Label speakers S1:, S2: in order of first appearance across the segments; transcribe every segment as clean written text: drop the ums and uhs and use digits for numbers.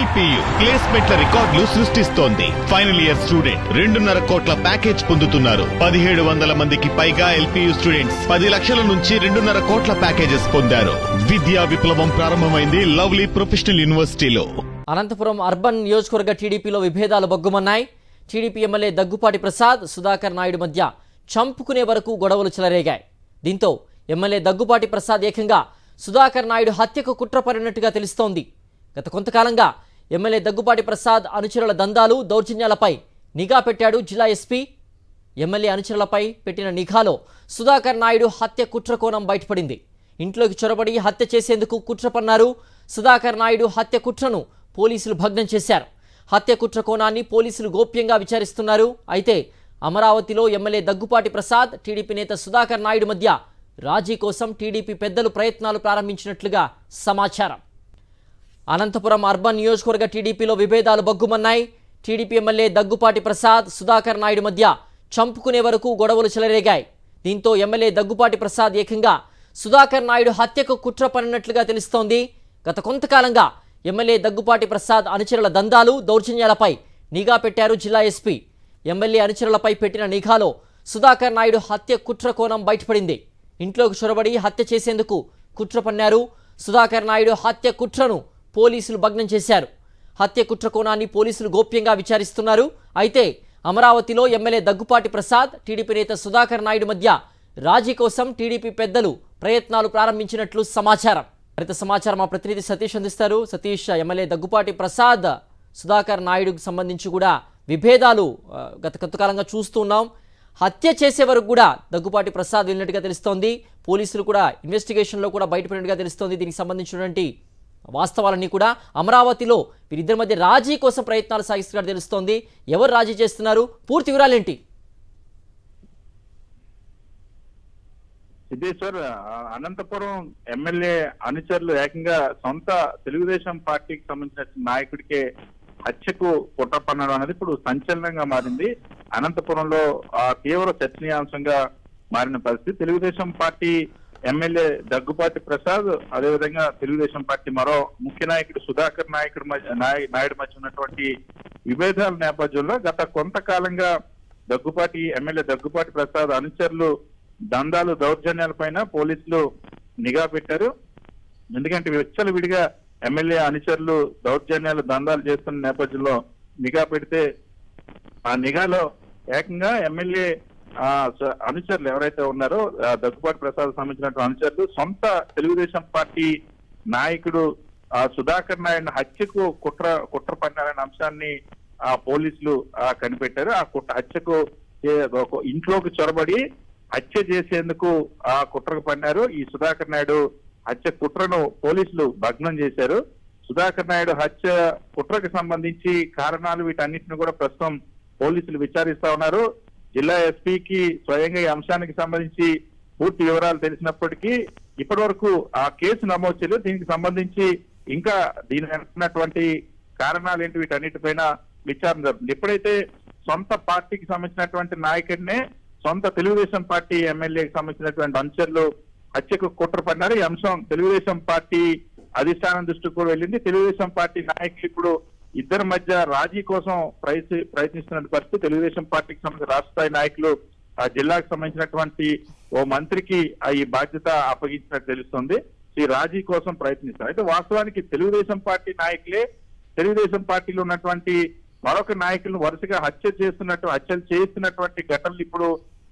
S1: LPU ప్లేస్మెంట్ల రికార్డులు సృష్టిస్తోంది. Final year student 2.5 కోట్ల ప్యాకేజ్ పొందుతున్నారు. 1700 మందికి పైగా ఎల్పియు స్టూడెంట్స్ 10 లక్షల నుంచి 2.5 కోట్ల ప్యాకేజెస్ పొందారు. విద్యా విప్లవం ప్రారంభమైంది లవ్లీ ప్రొఫెషనల్ యూనివర్సిటీలో.
S2: అనంతపురం అర్బన్ నియోజకవర్గ టీడీపీలో విభేదాలు బగ్గుమన్నాయి. టీడీపీ ఎమ్మెల్యే దగ్గుపాటి ప్రసాద్, సుధాకర్ నాయుడు మధ్య చంపుకునే వరకు గొడవలు చెలరేగాయి. దీంతో ఎమ్మెల్యే దగ్గుపాటి ప్రసాద్ ఏకంగా సుధాకర్ నాయుడు హత్యకు కుట్ర పడినట్టుగా తెలుస్తోంది. గత కొంతకాలంగా ఎమ్మెల్యే దగ్గుపాటి ప్రసాద్ అనుచరుల దందాలు, దౌర్జన్యాలపై నిఘా పెట్టాడు జిల్లా ఎస్పీ. ఎమ్మెల్యే అనుచరులపై పెట్టిన నిఘాలో సుధాకర్ నాయుడు హత్య కుట్ర కోణం బయటపడింది. ఇంట్లోకి చొరబడి హత్య చేసేందుకు కుట్ర పన్నారు. సుధాకర్ నాయుడు హత్య కుట్రను పోలీసులు భగ్నం చేశారు. హత్య కుట్ర కోణాన్ని పోలీసులు గోప్యంగా విచారిస్తున్నారు. అయితే అమరావతిలో ఎమ్మెల్యే దగ్గుపాటి ప్రసాద్, టీడీపీ నేత సుధాకర్ నాయుడు మధ్య రాజీ కోసం టీడీపీ పెద్దలు ప్రయత్నాలు ప్రారంభించినట్లుగా సమాచారం. అనంతపురం అర్బన్ నియోజకవర్గ టీడీపీలో విభేదాలు బగ్గుమన్నాయి. టీడీపీ ఎమ్మెల్యే దగ్గుపాటి ప్రసాద్, సుధాకర్ నాయుడు మధ్య చంపుకునే వరకు గొడవలు చెలరేగాయి. దీంతో ఎమ్మెల్యే దగ్గుపాటి ప్రసాద్ ఏకంగా సుధాకర్ నాయుడు హత్యకు కుట్ర పడినట్లుగా తెలుస్తోంది. గత కొంతకాలంగా ఎమ్మెల్యే దగ్గుపాటి ప్రసాద్ అనుచరుల దందాలు, దౌర్జన్యాలపై నిఘా పెట్టారు జిల్లా ఎస్పీ. ఎమ్మెల్యే అనుచరులపై పెట్టిన నిఘాలో సుధాకర్ నాయుడు హత్య కుట్ర కోణం బయటపడింది. ఇంట్లోకి చొరబడి హత్య చేసేందుకు కుట్ర పన్నారు. సుధాకర్ నాయుడు హత్య కుట్రను పోలీసులు భగ్నం చేశారు. హత్య కుట్ర కోణాన్ని పోలీసులు గోప్యంగా విచారిస్తున్నారు. అయితే అమరావతిలో ఎమ్మెల్యే దగ్గుపాటి ప్రసాద్, టీడీపీ నేత సుధాకర్ నాయుడు మధ్య రాజీ కోసం టీడీపీ పెద్దలు ప్రయత్నాలు ప్రారంభించినట్లు సమాచారం. మరింత సమాచారం మా ప్రతినిధి సతీష్ అందిస్తారు. సతీష్, ఎమ్మెల్యే దగ్గుపాటి ప్రసాద్, సుధాకర్ నాయుడుకు సంబంధించి కూడా విభేదాలు గత కొంతకాలంగా చూస్తున్నాం. హత్య చేసే వరకు కూడా దగ్గుపాటి ప్రసాద్ వెళ్ళినట్టుగా తెలుస్తోంది. పోలీసులు కూడా ఇన్వెస్టిగేషన్లో కూడా బయటపడినట్టుగా తెలుస్తోంది. దీనికి సంబంధించినటువంటి వాస్తవాలన్నీ కూడా అమరావతిలో వీరిద్దరి మధ్య రాజీ కోసం ప్రయత్నాలు సాగిస్తున్నట్టు తెలుస్తోంది. ఎవరు రాజీ చేస్తున్నారు, పూర్తి వివరాలేంటి?
S3: సిద్ధేశ్వర్, అనంతపురం ఎమ్మెల్యే అనుచరులు ఏకంగా సొంత తెలుగుదేశం పార్టీకి సంబంధించిన నాయకుడికే హత్యకు కుట్ర పన్నడం అనేది ఇప్పుడు సంచలనంగా మారింది. అనంతపురంలో తీవ్ర చర్చనీయాంశంగా మారిన పరిస్థితి. తెలుగుదేశం పార్టీ ఎమ్మెల్యే దగ్గుపాటి ప్రసాద్, అదేవిధంగా తెలుగుదేశం పార్టీ మరో ముఖ్య నాయకుడు సుధాకర్ నాయుడు మధ్య ఉన్నటువంటి విభేదాల నేపథ్యంలో గత కొంతకాలంగా ఎమ్మెల్యే దగ్గుపాటి ప్రసాద్ అనుచరులు దందాలు, దౌర్జన్యాలపైన పోలీసులు నిఘా పెట్టారు. ఎందుకంటే విచ్చలవిడిగా ఎమ్మెల్యే అనుచరులు దౌర్జన్యాలు, దందాలు చేస్తున్న నేపథ్యంలో నిఘా పెడితే ఆ నిఘాలో ఏకంగా ఎమ్మెల్యే అనుచరులు ఎవరైతే ఉన్నారో దగ్గుపాటి ప్రసాద్ సంబంధించినటువంటి అనుచరులు సొంత తెలుగుదేశం పార్టీ నాయకుడు సుధాకర్ నాయుడు హత్యకు కుట్ర పన్నారనే అంశాన్ని పోలీసులు కనిపెట్టారు. ఆ హత్యకు ఇంట్లోకి చొరబడి హత్య చేసేందుకు కుట్రకు పన్నారు. ఈ సుధాకర్ నాయుడు హత్య కుట్రను పోలీసులు భగ్నం చేశారు. సుధాకర్ నాయుడు హత్య కుట్రకు సంబంధించి కారణాలు, వీటన్నిటిని కూడా ప్రస్తుతం పోలీసులు విచారిస్తా ఉన్నారు. జిల్లా ఎస్పీకి స్వయంగా ఈ అంశానికి సంబంధించి పూర్తి వివరాలు తెలిసినప్పటికీ ఇప్పటి వరకు ఆ కేసు నమోదు చేయలేదు. దీనికి సంబంధించి ఇంకా దీని వెనుకున్నటువంటి కారణాలు ఏంటి, వీటన్నిటిపైన విచారణ జరుగుతుంది. ఎప్పుడైతే సొంత పార్టీకి సంబంధించినటువంటి నాయకుడినే సొంత తెలుగుదేశం పార్టీ ఎమ్మెల్యేకి సంబంధించినటువంటి అనుచరులు హత్యకు కుట్ర పడినారు. ఈ అంశం తెలుగుదేశం పార్టీ అధిష్టానం దృష్టికి కూడా వెళ్ళింది. తెలుగుదేశం పార్టీ నాయకులు ఇప్పుడు ఇద్దరి మధ్య రాజీ కోసం ప్రయత్నిస్తున్న పరిస్థితి. తెలుగుదేశం పార్టీకి సంబంధించిన రాష్ట్ర స్థాయి నాయకులు ఆ జిల్లాకు సంబంధించినటువంటి ఓ మంత్రికి ఈ బాధ్యత అప్పగించినట్టు తెలుస్తుంది. ఈ రాజీ కోసం ప్రయత్నిస్తారు. అయితే వాస్తవానికి తెలుగుదేశం పార్టీ నాయకులే తెలుగుదేశం పార్టీలో ఉన్నటువంటి మరొక నాయకులను వరుసగా హత్యలు చేస్తున్నటువంటి ఘటనలు ఇప్పుడు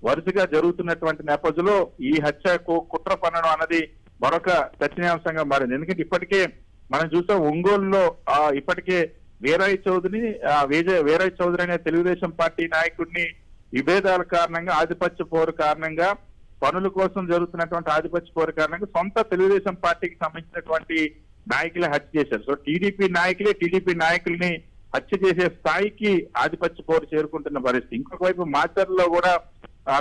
S3: వరుసగా జరుగుతున్నటువంటి నేపథ్యంలో ఈ హత్యకు కుట్ర పన్నడం అన్నది మరొక చర్చనీయాంశంగా మారింది. ఎందుకంటే ఇప్పటికే మనం చూసాం ఒంగోలులో ఇప్పటికే వీరయ్య చౌదరి అనే తెలుగుదేశం పార్టీ నాయకుడిని విభేదాల కారణంగా, ఆధిపత్య పోరు కారణంగా, పనుల కోసం జరుగుతున్నటువంటి ఆధిపత్య పోరు కారణంగా సొంత తెలుగుదేశం పార్టీకి సంబంధించినటువంటి నాయకులే హత్య చేశారు. సో టీడీపీ నాయకుల్ని హత్య చేసే స్థాయికి ఆధిపత్య పోరు చేరుకుంటున్న పరిస్థితి. ఇంకొక వైపు మాచర్లో కూడా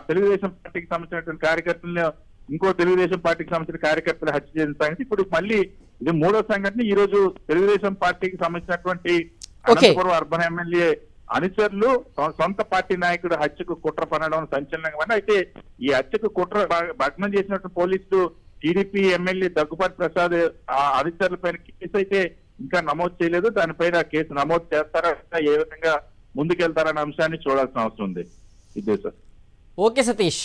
S3: తెలుగుదేశం పార్టీకి సంబంధించినటువంటి కార్యకర్తలను ఇంకో తెలుగుదేశం పార్టీకి సంబంధించిన కార్యకర్తలు హత్య చేసిన సంగతి ఇప్పుడు మళ్ళీ ఇది మూడో సంఘటన. ఈ రోజు తెలుగుదేశం పార్టీకి సంబంధించినటువంటి అనంతపురం అర్బన్ ఎమ్మెల్యే అనుచరులు సొంత పార్టీ నాయకుడు హత్యకు కుట్ర పనడం సంచలనంగా. అయితే ఈ హత్యకు కుట్ర భగ్నం చేసినట్టు పోలీసులు టీడీపీ ఎమ్మెల్యే దగ్గుపాటి ప్రసాద్ అనుచరుల పైన కేసు అయితే ఇంకా నమోదు చేయలేదు. దానిపైన కేసు నమోదు చేస్తారా, ఏ విధంగా ముందుకెళ్తారనే అంశాన్ని చూడాల్సిన అవసరం ఉంది. ఇదే సార్.
S2: ఓకే సతీష్.